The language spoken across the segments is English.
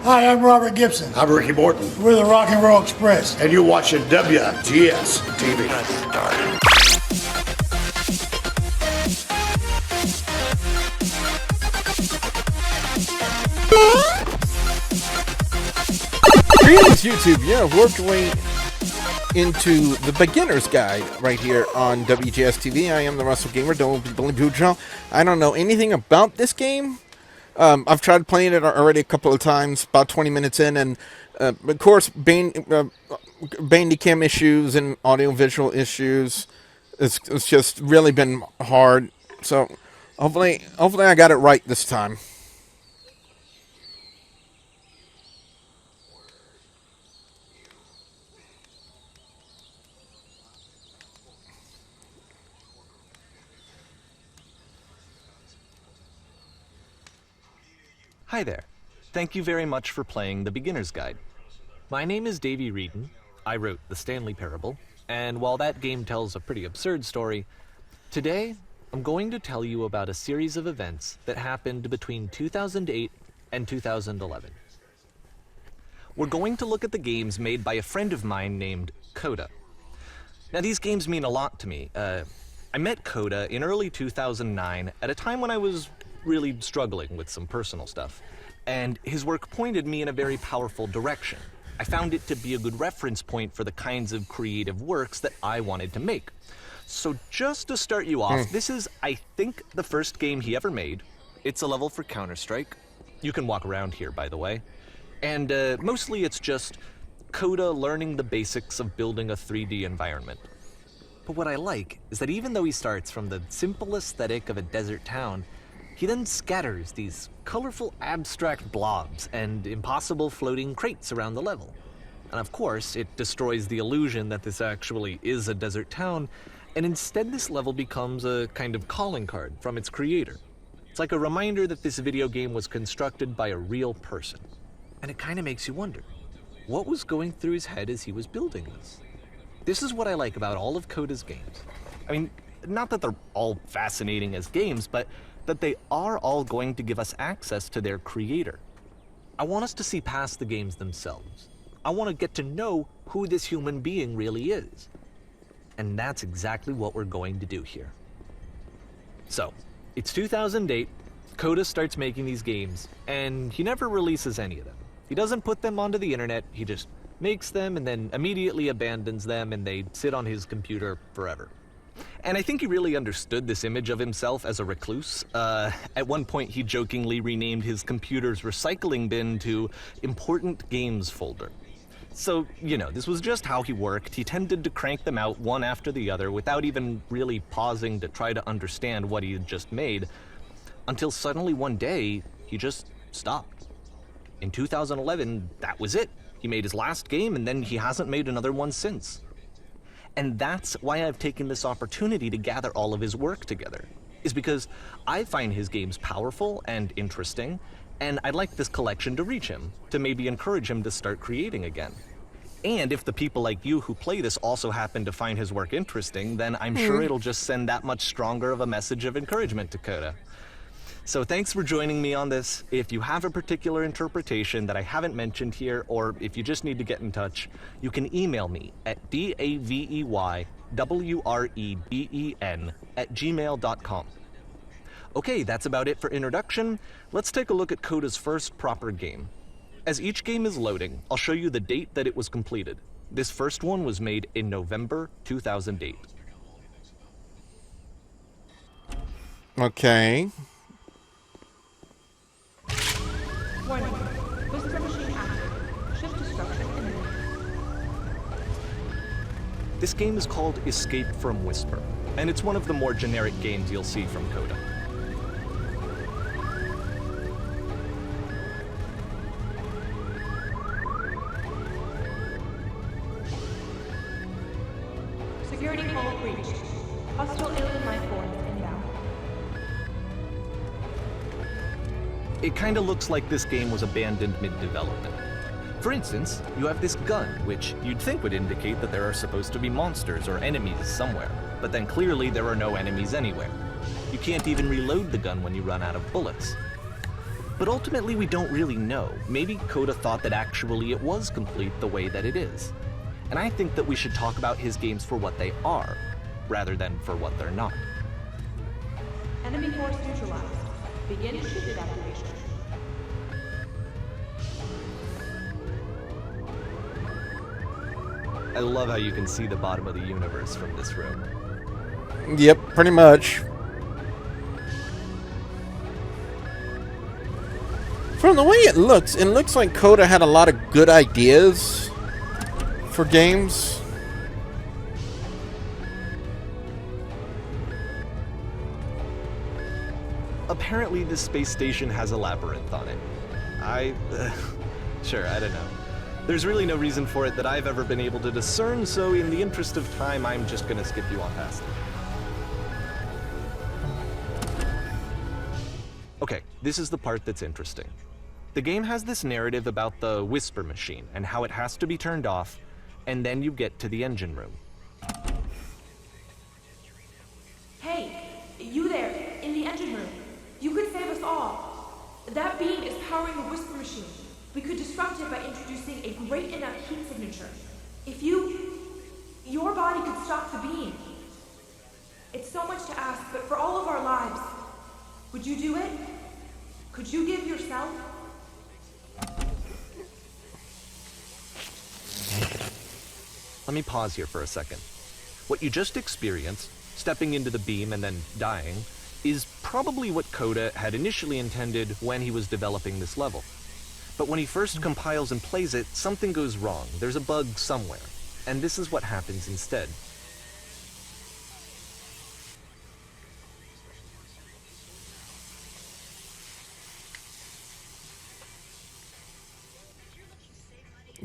Hi, I'm Robert Gibson. I'm Ricky Morton. We're the Rock and Roll Express. And you're watching WGS-TV. Greetings, YouTube. Yeah, working way into the beginner's guide right here on WGS-TV. I am the Russell Gamer. I don't know anything about this game. I've tried playing it already a couple of times, about 20 minutes in, and of course, Bandicam issues and audio-visual issues. It's just really been hard. So hopefully I got it right this time. Hi there. Thank you very much for playing the Beginner's Guide. My name is Davey Wreden. I wrote the Stanley Parable, and while that game tells a pretty absurd story, today I'm going to tell you about a series of events that happened between 2008 and 2011. We're going to look at the games made by a friend of mine named Coda. Now, these games mean a lot to me. I met Coda in early 2009 at a time when I was really struggling with some personal stuff, and his work pointed me in a very powerful direction. I found it to be a good reference point for the kinds of creative works that I wanted to make. So just to start you off, this is, I think, the first game he ever made. It's a level for Counter-Strike. You can walk around here, by the way. And mostly it's just Coda learning the basics of building a 3D environment. But what I like is that even though he starts from the simple aesthetic of a desert town, he then scatters these colorful abstract blobs and impossible floating crates around the level. And of course, it destroys the illusion that this actually is a desert town, and instead this level becomes a kind of calling card from its creator. It's like a reminder that this video game was constructed by a real person. And it kind of makes you wonder, what was going through his head as he was building this? This is what I like about all of Coda's games. I mean, not that they're all fascinating as games, but that they are all going to give us access to their creator. I want us to see past the games themselves. I want to get to know who this human being really is. And that's exactly what we're going to do here. So, it's 2008, Coda starts making these games, and he never releases any of them. He doesn't put them onto the internet, he just makes them and then immediately abandons them, and they sit on his computer forever. And I think he really understood this image of himself as a recluse. At one point, he jokingly renamed his computer's recycling bin to Important Games Folder. So, you know, this was just how he worked. He tended to crank them out one after the other without even really pausing to try to understand what he had just made, until suddenly one day, he just stopped. In 2011, that was it. He made his last game, and then he hasn't made another one since. And that's why I've taken this opportunity to gather all of his work together, is because I find his games powerful and interesting, and I'd like this collection to reach him, to maybe encourage him to start creating again. And if the people like you who play this also happen to find his work interesting, then I'm sure it'll just send that much stronger of a message of encouragement to Coda. So thanks for joining me on this. If you have a particular interpretation that I haven't mentioned here, or if you just need to get in touch, you can email me at daveywreden@gmail.com. Okay, that's about it for introduction. Let's take a look at Coda's first proper game. As each game is loading, I'll show you the date that it was completed. This first one was made in November 2008. Okay. Warning. Whisper machine active. Shift destruction imminent. This game is called Escape from Whisper, and it's one of the more generic games you'll see from Coda. Security hull breached. Hostile alien life forms inbound. It kinda looks like this game was abandoned mid-development. For instance, you have this gun, which you'd think would indicate that there are supposed to be monsters or enemies somewhere, but then clearly there are no enemies anywhere. You can't even reload the gun when you run out of bullets. But ultimately, we don't really know. Maybe Coda thought that actually it was complete the way that it is. And I think that we should talk about his games for what they are, rather than for what they're not. Enemy force neutralized. Begin ship activation. I love how you can see the bottom of the universe from this room. Yep, pretty much. From the way it looks like Coda had a lot of good ideas for games. Apparently, this space station has a labyrinth on it. Sure, I don't know. There's really no reason for it that I've ever been able to discern, so in the interest of time, I'm just gonna skip you on past it. Okay, this is the part that's interesting. The game has this narrative about the whisper machine and how it has to be turned off, and then you get to the engine room. Hey, you there, in the engine room. You could save us all. That beam is powering the whisper machine. We could disrupt it by introducing a great enough heat signature. If your body could stop the beam. It's so much to ask, but for all of our lives, would you do it? Could you give yourself? Let me pause here for a second. What you just experienced, stepping into the beam and then dying, is probably what Coda had initially intended when he was developing this level. But when he first compiles and plays it, something goes wrong. There's a bug somewhere. And this is what happens instead.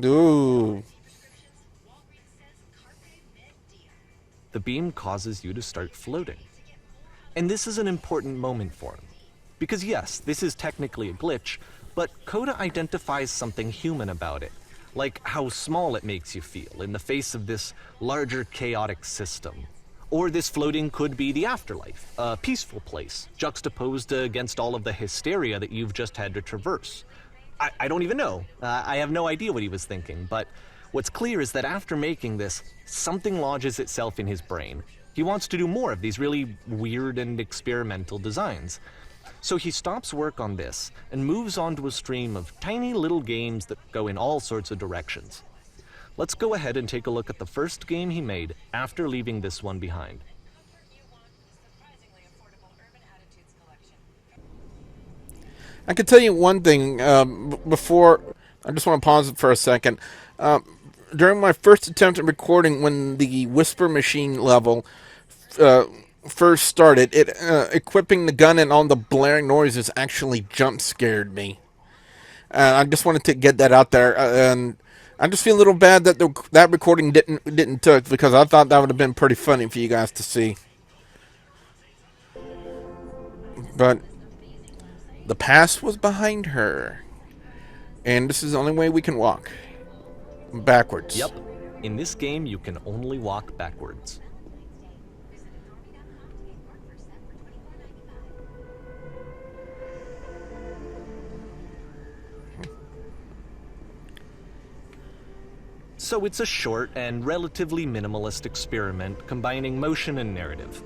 Ooh. The beam causes you to start floating. And this is an important moment for him. Because yes, this is technically a glitch, but Coda identifies something human about it, like how small it makes you feel in the face of this larger chaotic system. Or this floating could be the afterlife, a peaceful place, juxtaposed against all of the hysteria that you've just had to traverse. I don't even know. I have no idea what he was thinking, but what's clear is that after making this, something lodges itself in his brain. He wants to do more of these really weird and experimental designs. So he stops work on this and moves on to a stream of tiny little games that go in all sorts of directions. Let's go ahead and take a look at the first game he made after leaving this one behind. I can tell you one thing before. I just want to pause it for a second. During my first attempt at recording, when the Whisper Machine level first started, equipping the gun and all the blaring noises actually jump scared me. I just wanted to get that out there, and I just feel a little bad that that recording didn't took, because I thought that would have been pretty funny for you guys to see. But the past was behind her, and this is the only way we can walk. Backwards. Yep. In this game, you can only walk backwards. So it's a short and relatively minimalist experiment combining motion and narrative.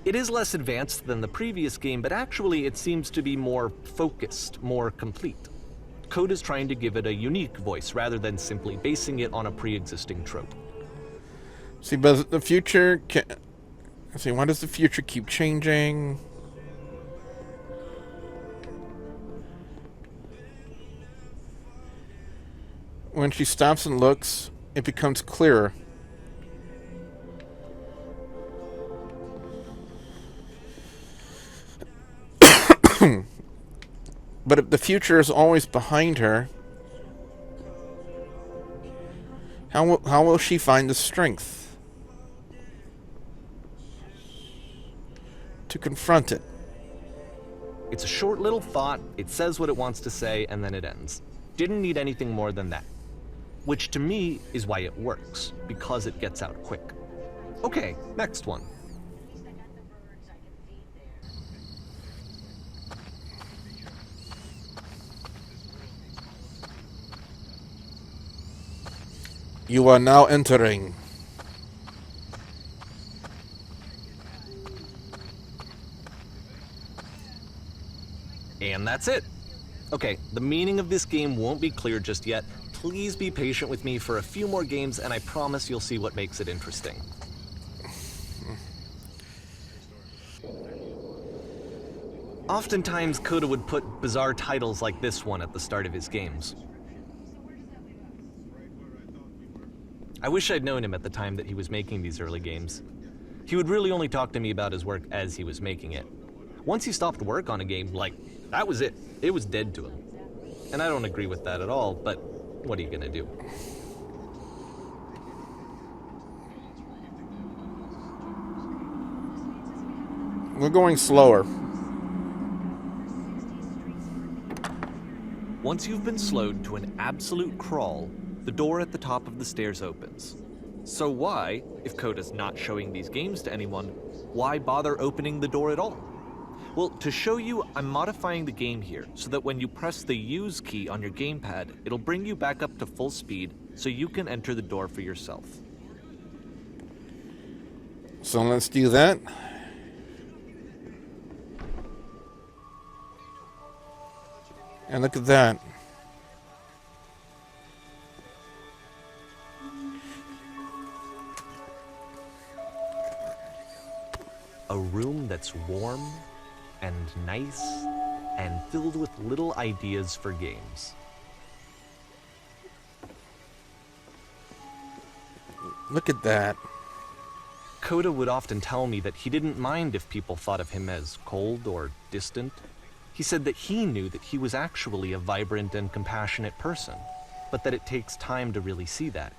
It is less advanced than the previous game, but actually it seems to be more focused, more complete. Coda is trying to give it a unique voice rather than simply basing it on a pre-existing trope. See, but the future see, why does the future keep changing? When she stops and looks, it becomes clearer. But if the future is always behind her, how will she find the strength to confront it? It's a short little thought, it says what it wants to say, and then it ends. Didn't need anything more than that. Which to me is why it works, because it gets out quick. Okay, next one. You are now entering. And that's it. Okay, the meaning of this game won't be clear just yet. Please be patient with me for a few more games, and I promise you'll see what makes it interesting. Oftentimes, Coda would put bizarre titles like this one at the start of his games. I wish I'd known him at the time that he was making these early games. He would really only talk to me about his work as he was making it. Once he stopped work on a game, that was it. It was dead to him. And I don't agree with that at all, but what are you gonna do? We're going slower. Once you've been slowed to an absolute crawl, the door at the top of the stairs opens. So why, if Coda's not showing these games to anyone, why bother opening the door at all? Well, to show you, I'm modifying the game here so that when you press the use key on your gamepad, it'll bring you back up to full speed so you can enter the door for yourself. So let's do that. And look at that. A room that's warm and nice and filled with little ideas for games. Look at that. Coda would often tell me that he didn't mind if people thought of him as cold or distant. He said that he knew that he was actually a vibrant and compassionate person, but that it takes time to really see that.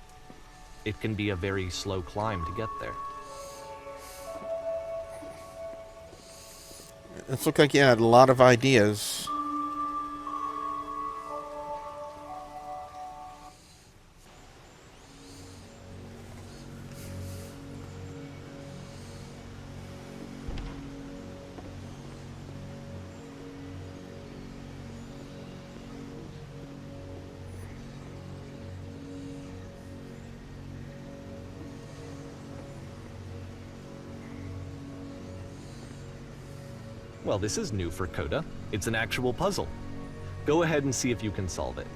It can be a very slow climb to get there. It looked like you had a lot of ideas. Well, this is new for Coda. It's an actual puzzle. Go ahead and see if you can solve it.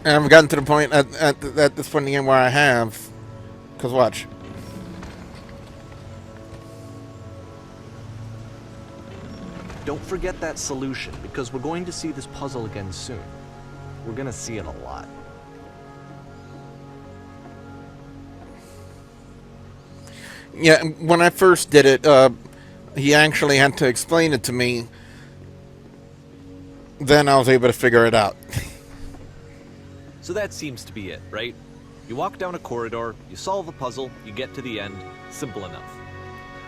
I haven't gotten to the point at this point in the game where I have. Because watch. Don't forget that solution, because we're going to see this puzzle again soon. We're going to see it a lot. Yeah, when I first did it, he actually had to explain it to me. Then I was able to figure it out. So that seems to be it, right? You walk down a corridor, you solve a puzzle, you get to the end. Simple enough.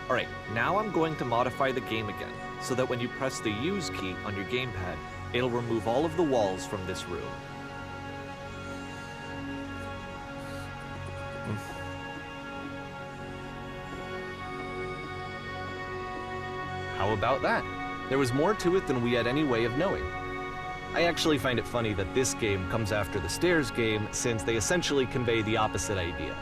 Alright, now I'm going to modify the game again, so that when you press the use key on your gamepad, it'll remove all of the walls from this room. How about that? There was more to it than we had any way of knowing. I actually find it funny that this game comes after the Stairs game, since they essentially convey the opposite idea.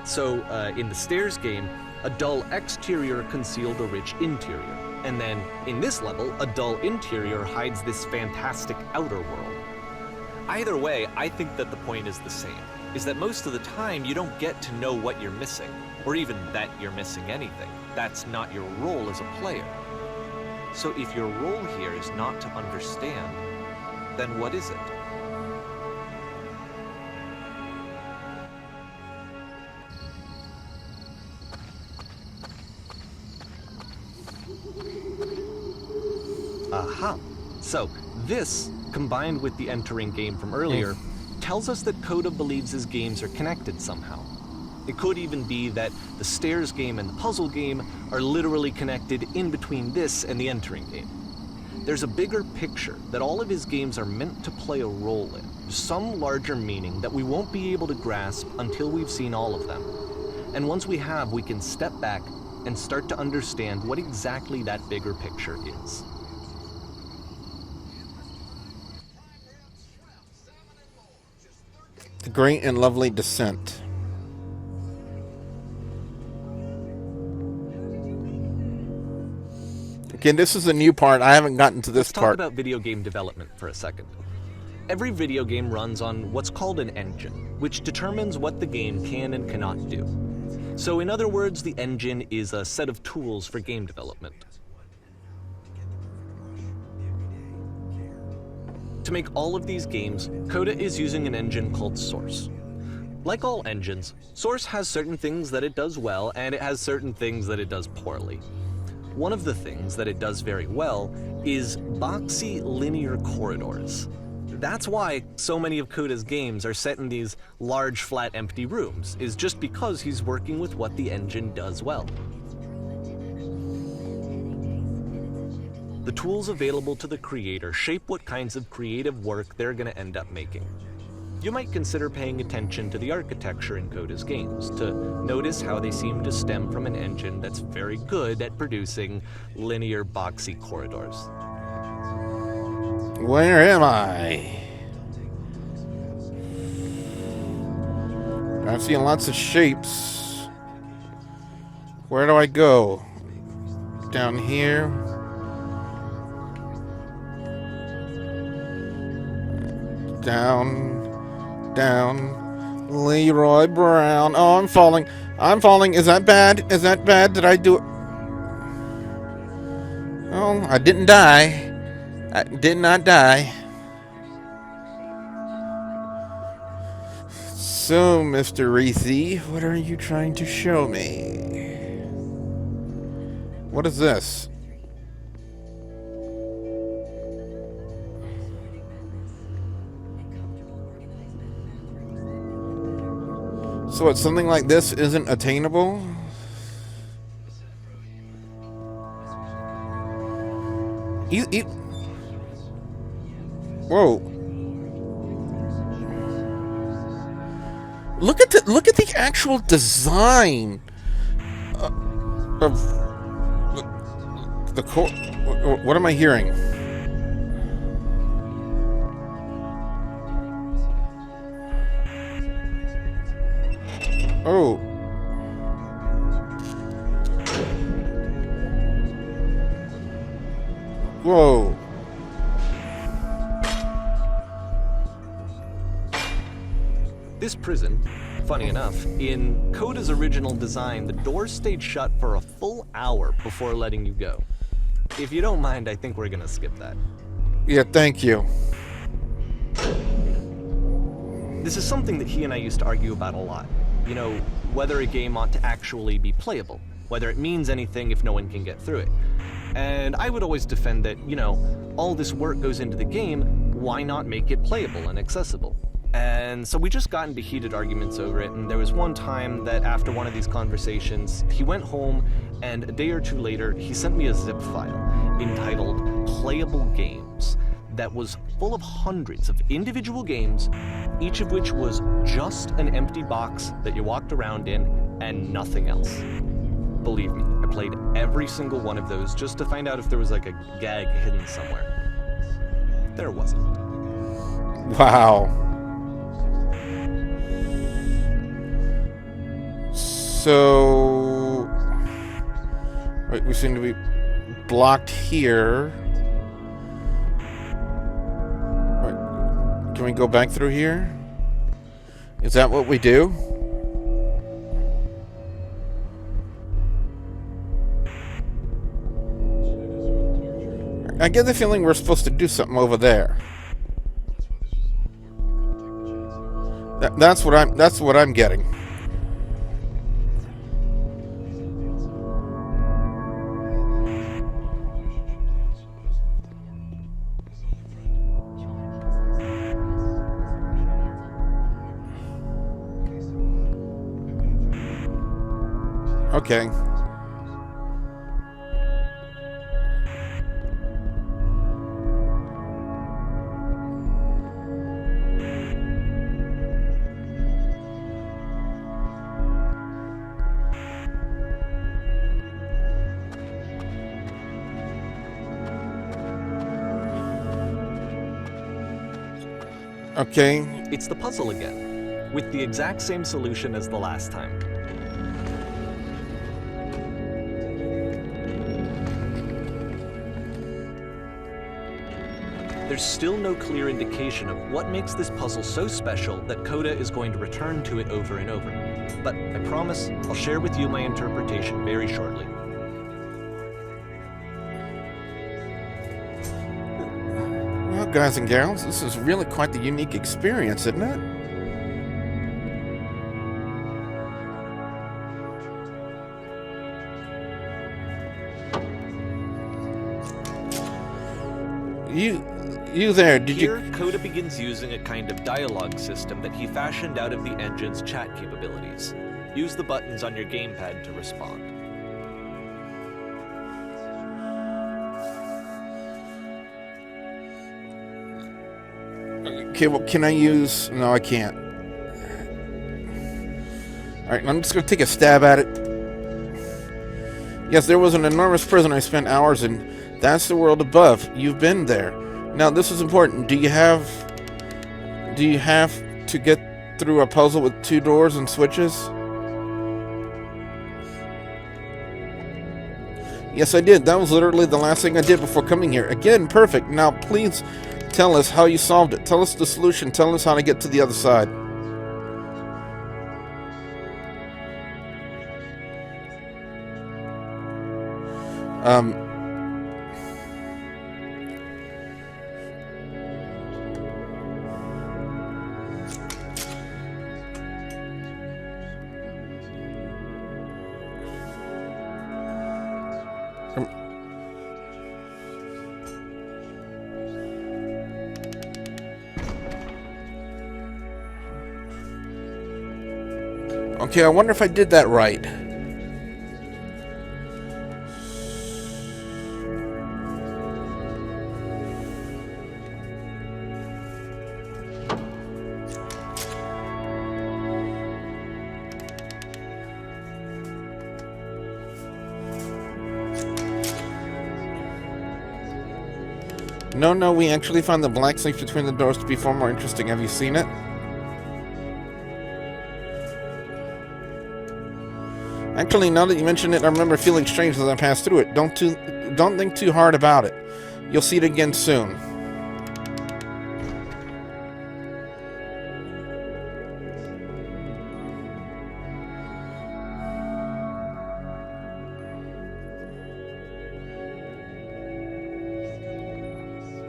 So, in the Stairs game, a dull exterior concealed a rich interior. And then, in this level, a dull interior hides this fantastic outer world. Either way, I think that the point is the same, is that most of the time you don't get to know what you're missing, or even that you're missing anything. That's not your role as a player. So if your role here is not to understand, then what is it? Aha! So, this, combined with the entering game from earlier, tells us that Coda believes his games are connected somehow. It could even be that the Stairs game and the puzzle game are literally connected in between this and the entering game. There's a bigger picture that all of his games are meant to play a role in, some larger meaning that we won't be able to grasp until we've seen all of them. And once we have, we can step back and start to understand what exactly that bigger picture is. The Great and Lovely Descent. Okay, this is a new part. I haven't gotten to this Let's talk part. about video game development for a second. Every video game runs on what's called an engine, which determines what the game can and cannot do. So in other words, the engine is a set of tools for game development. To make all of these games, Coda is using an engine called Source. Like all engines, Source has certain things that it does well, and it has certain things that it does poorly. One of the things that it does very well is boxy linear corridors. That's why so many of Coda's games are set in these large, flat, empty rooms, is just because he's working with what the engine does well. The tools available to the creator shape what kinds of creative work they're going to end up making. You might consider paying attention to the architecture in Coda's games to notice how they seem to stem from an engine that's very good at producing linear, boxy corridors. Where am I? I'm seeing lots of shapes. Where do I go? Down here? Down. Leroy Brown. Oh, I'm falling. I'm falling. Is that bad? Is that bad? Did I do it? Oh, I didn't die. I did not die. So, Mr. Wrethen, what are you trying to show me? What is this? So what, something like this isn't attainable? Whoa. Look at the actual design of the core. What am I hearing? Oh. Whoa. This prison, funny enough, in Coda's original design, the doors stayed shut for a full hour before letting you go. If you don't mind, I think we're gonna skip that. Yeah, thank you. This is something that he and I used to argue about a lot. You know, whether a game ought to actually be playable, whether it means anything if no one can get through it. And I would always defend that, you know, all this work goes into the game, why not make it playable and accessible? And so we just got into heated arguments over it, and there was one time that after one of these conversations, he went home, and a day or two later, he sent me a zip file entitled Playable Games that was full of hundreds of individual games, each of which was just an empty box that you walked around in and nothing else. Believe me, I played every single one of those just to find out if there was like a gag hidden somewhere. There wasn't. Wow. So, right, we seem to be blocked here. Right, can we go back through here? Is that what we do? I get the feeling we're supposed to do something over there. That's what I'm getting. Okay. Okay. It's the puzzle again. with the exact same solution as the last time. There's still no clear indication of what makes this puzzle so special that Coda is going to return to it over and over. But I promise I'll share with you my interpretation very shortly. Well, guys and gals, this is really quite the unique experience, isn't it? You there, did you... Here, Coda begins using a kind of dialogue system that he fashioned out of the engine's chat capabilities. Use the buttons on your gamepad to respond. Okay, well, can I use... No, I can't. Alright, I'm just going to take a stab at it. Yes, there was an enormous prison I spent hours in. That's the world above. You've been there. Now, this is important. Do you have to get through a puzzle with 2 doors and switches? Yes, I did. That was literally the last thing I did before coming here. Again, perfect. Now, please tell us how you solved it. Tell us the solution. Tell us how to get to the other side. Okay, I wonder if I did that right. No, we actually found the black space between the doors to be far more interesting. Have you seen it? Actually, now that you mention it, I remember feeling strange as I passed through it. Don't think too hard about it. You'll see it again soon.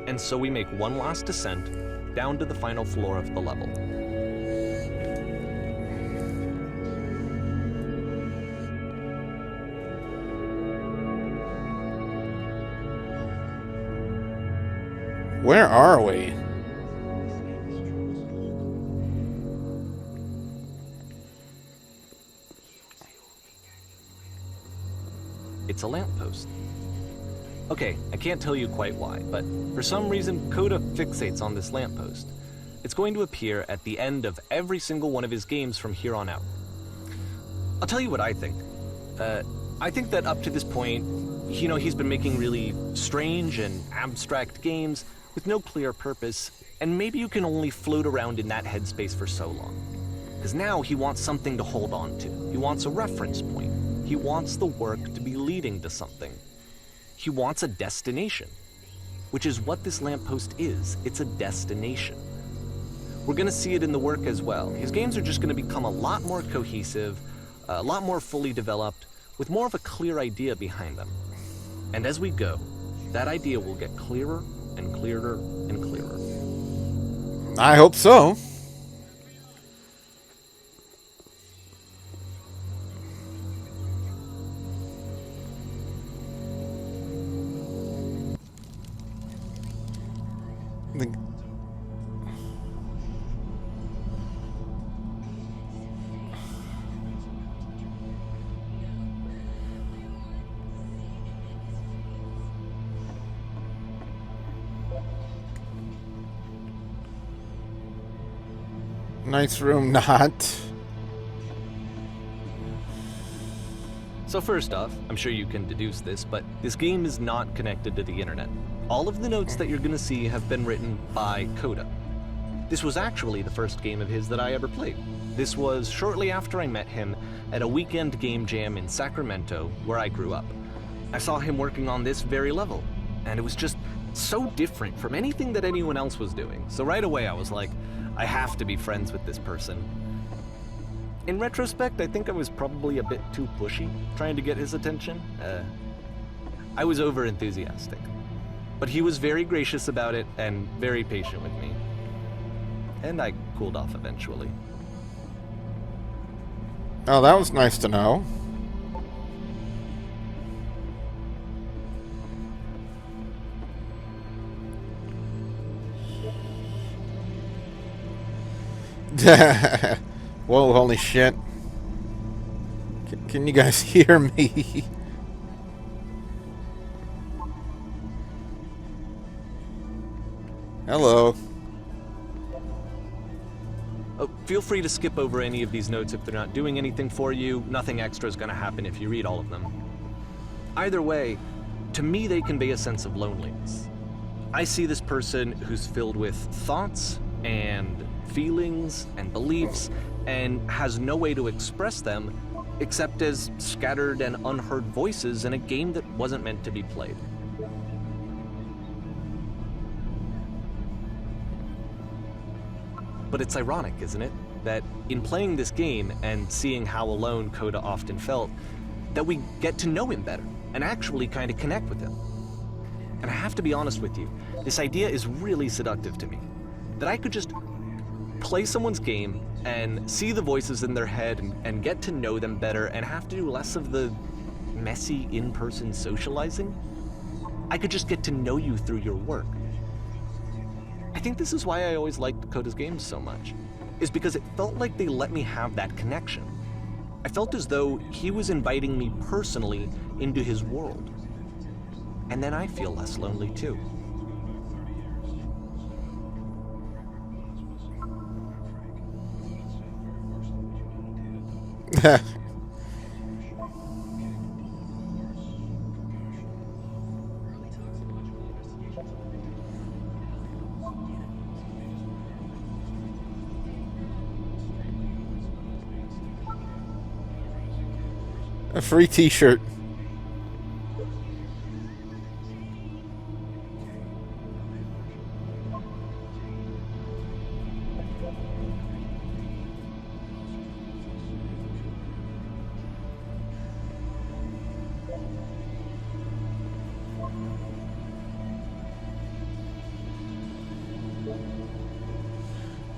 And so we make one last descent down to the final floor of the level. Where are we? It's a lamppost. Okay, I can't tell you quite why, but for some reason, Coda fixates on this lamppost. It's going to appear at the end of every single one of his games from here on out. I'll tell you what I think. I think that up to this point, you know, he's been making really strange and abstract games with no clear purpose, and maybe you can only float around in that headspace for so long. Because now he wants something to hold on to. He wants a reference point. He wants the work to be leading to something. He wants a destination, which is what this lamppost is. It's a destination. We're going to see it in the work as well. His games are just going to become a lot more cohesive, a lot more fully developed, with more of a clear idea behind them. And as we go, that idea will get clearer and clearer and clearer. I hope so. Nice room, not. So first off, I'm sure you can deduce this, but this game is not connected to the internet. All of the notes that you're going to see have been written by Coda. This was actually the first game of his that I ever played. This was shortly after I met him at a weekend game jam in Sacramento, where I grew up. I saw him working on this very level, and it was just so different from anything that anyone else was doing. So right away I was like, I have to be friends with this person. In retrospect, I think I was probably a bit too pushy, trying to get his attention. I was over-enthusiastic. But he was very gracious about it and very patient with me. And I cooled off eventually. Oh, that was nice to know. Whoa, holy shit. Can you guys hear me? Hello. Feel free to skip over any of these notes if they're not doing anything for you. Nothing extra is going to happen if you read all of them. Either way, to me they convey a sense of loneliness. I see this person who's filled with thoughts and feelings and beliefs and has no way to express them except as scattered and unheard voices in a game that wasn't meant to be played. But it's ironic, isn't it, that in playing this game and seeing how alone Coda often felt, that we get to know him better and actually kind of connect with him. And I have to be honest with you, this idea is really seductive to me. That I could just play someone's game and see the voices in their head and get to know them better and have to do less of the messy in-person socializing. I could just get to know you through your work. I think this is why I always liked Coda's games so much, is because it felt like they let me have that connection. I felt as though he was inviting me personally into his world. And then I feel less lonely too. A free t-shirt.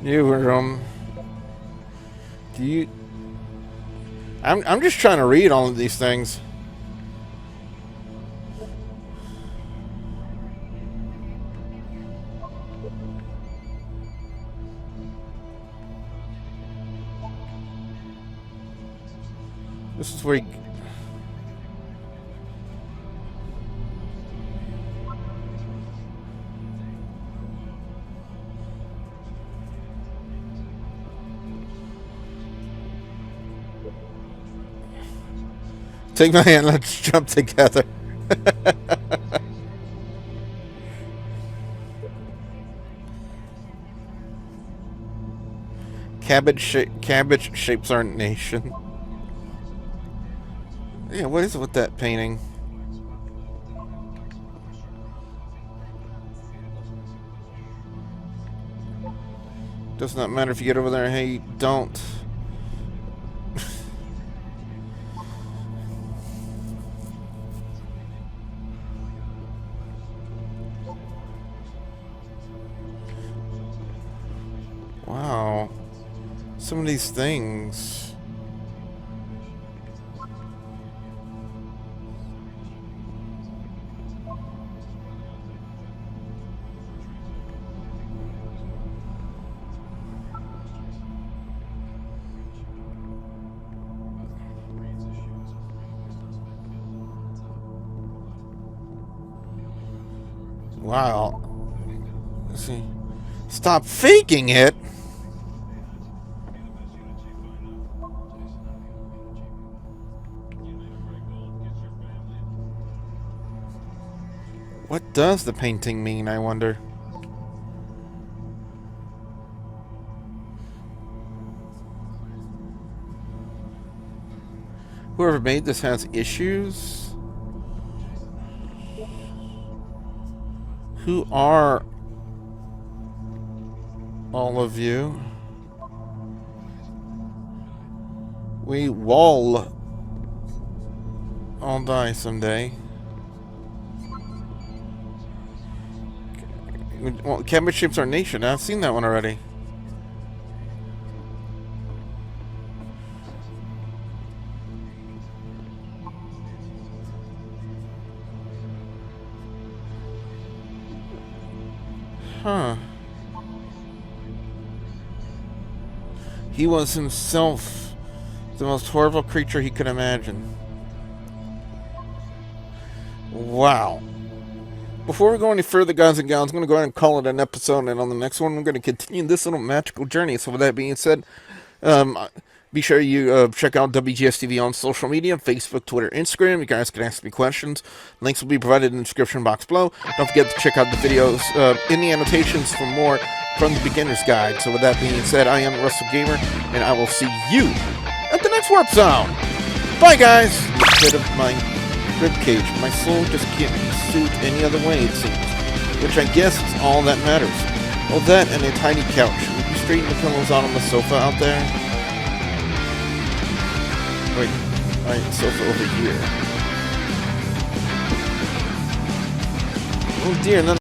You were, do you... I'm just trying to read all of these things. This is where you... Take my hand, let's jump together. Cabbage shapes our nation. Yeah, what is it with that painting? Does not matter if you get over there. Hey, don't. Wow. Some of these things. Wow. Let's see. Stop faking it. What does the painting mean, I wonder? Whoever made this has issues. Who are all of you? We will all die someday. Well, Cabbage Shapes Our Nation. I've seen that one already. Huh. He was himself the most horrible creature he could imagine. Wow. Before we go any further, guys and gals, I'm going to go ahead and call it an episode, and on the next one, we're going to continue this little magical journey. So with that being said, be sure you check out WGS-TV on social media, Facebook, Twitter, Instagram. You guys can ask me questions. Links will be provided in the description box below. Don't forget to check out the videos in the annotations for more from the Beginner's Guide. So with that being said, I am the Russell Gamer, and I will see you at the next Warp Zone. Bye, guys. Instead of my ribcage, my soul just can't be soothed any other way, it seems. Which I guess is all that matters. Oh, that and a tiny couch. Would you straighten the pillows out on the sofa out there? Wait, my sofa over here. Oh dear, none